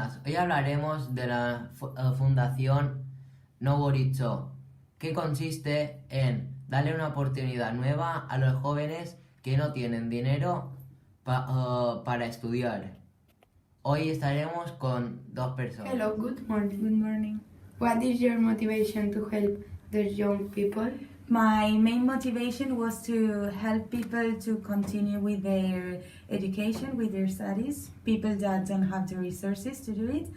buenas. Hoy hablaremos de la Fundación Novoricho, que consiste en darle una oportunidad nueva a los jóvenes que no tienen dinero para estudiar. Hoy estaremos con dos personas. Hello, good morning. Good morning. What is your motivation to help the young people? My main motivation was to help people to continue with their education, with their studies, people that don't have the resources to do it,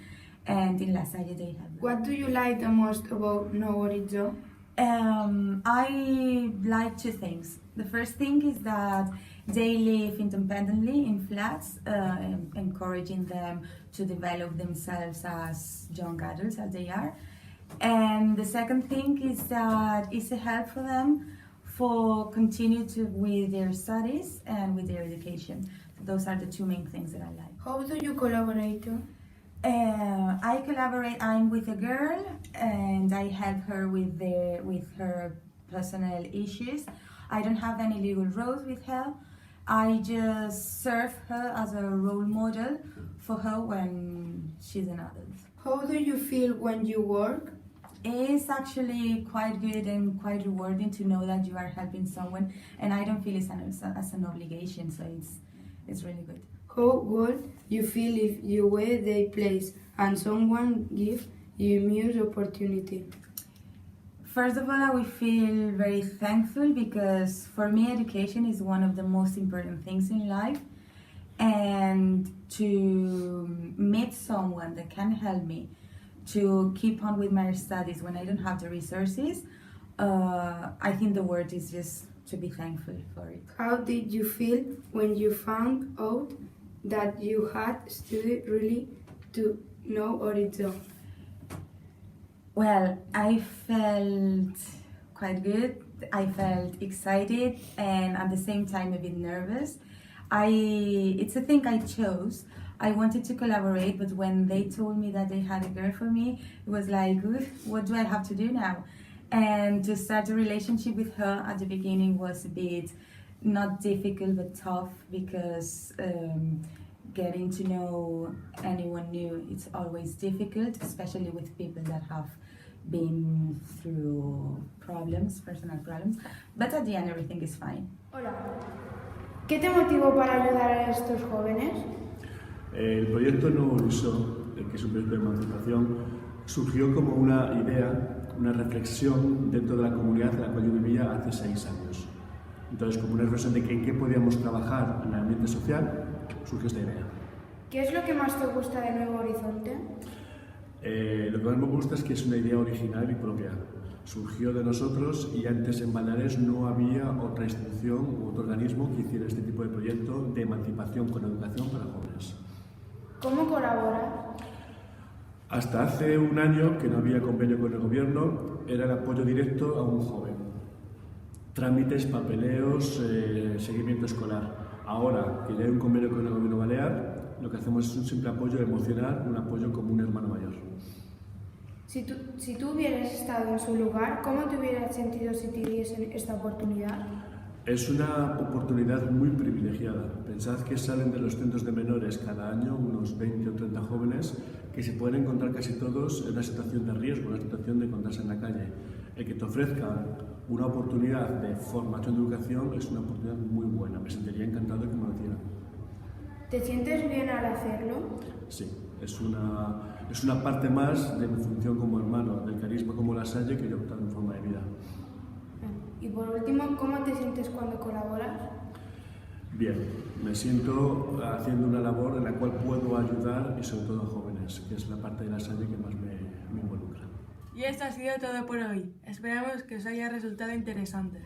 and in La Salle they have. What do you like the most about Novoricho? I like two things. The first thing is that they live independently in flats, encouraging them to develop themselves as young adults as they are. And the second thing is that it's a help for them for continue to with their studies and with their education. So those are the two main things that I like. How do you collaborate? I collaborate. I'm with a girl, and I help her with her personal issues. I don't have any legal roles with her. I just serve her as a role model for her when she's an adult. How do you feel when you work? It's actually quite good and quite rewarding to know that you are helping someone, and I don't feel it as an obligation, so it's really good. How good you feel if you were their place and someone give you new opportunity? First of all, I will feel very thankful because for me, education is one of the most important things in life. And to meet someone that can help me to keep on with my studies when I don't have the resources, I think the word is just to be thankful for it. How did you feel when you found out that you had studied really to Novoricho? Well, I felt quite good. I felt excited and at the same time a bit nervous. It's a thing I chose. I wanted to collaborate, but when they told me that they had a girl for me, it was like, what do I have to do now? And to start a relationship with her at the beginning was a bit not difficult but tough because getting to know anyone new, it's always difficult, especially with people that have been through problems, personal problems. But at the end, everything is fine. Hola. ¿Qué te motivó para ayudar a estos jóvenes? El proyecto Novoricho, que es un proyecto de emancipación, surgió como una idea, una reflexión dentro de la comunidad en la cual yo vivía hace 6 años. Entonces, como una reflexión de en qué podíamos trabajar en el ambiente social, surgió esta idea. ¿Qué es lo que más te gusta de Nuevo Horizonte? Lo que más me gusta es que es una idea original y propia. Surgió de nosotros y antes en Baleares no había otra institución u otro organismo que hiciera este tipo de proyecto de emancipación con educación para jóvenes. ¿Cómo colaboras? Hasta hace un año que no había convenio con el gobierno, era el apoyo directo a un joven. Trámites, papeleos, seguimiento escolar. Ahora que ya hay un convenio con el gobierno balear, lo que hacemos es un simple apoyo emocional, un apoyo como un hermano mayor. Si tú hubieras estado en su lugar, ¿cómo te hubieras sentido si te diesen esta oportunidad? Es una oportunidad muy privilegiada. Pensad que salen de los centros de menores cada año unos 20 o 30 jóvenes que se pueden encontrar casi todos en una situación de riesgo, una situación de encontrarse en la calle. El que te ofrezcan una oportunidad de formación de educación es una oportunidad muy buena. Me sentiría encantado de que me lo hicieran. ¿Te sientes bien al hacerlo? Sí, es una parte más de mi función como hermano, del carisma como La Salle que yo he optado en forma de vida. Y por último, ¿cómo te sientes cuando colaboras? Bien, me siento haciendo una labor en la cual puedo ayudar y sobre todo a jóvenes, que es la parte de La Salle que más me involucra. Y esto ha sido todo por hoy. Esperamos que os haya resultado interesante.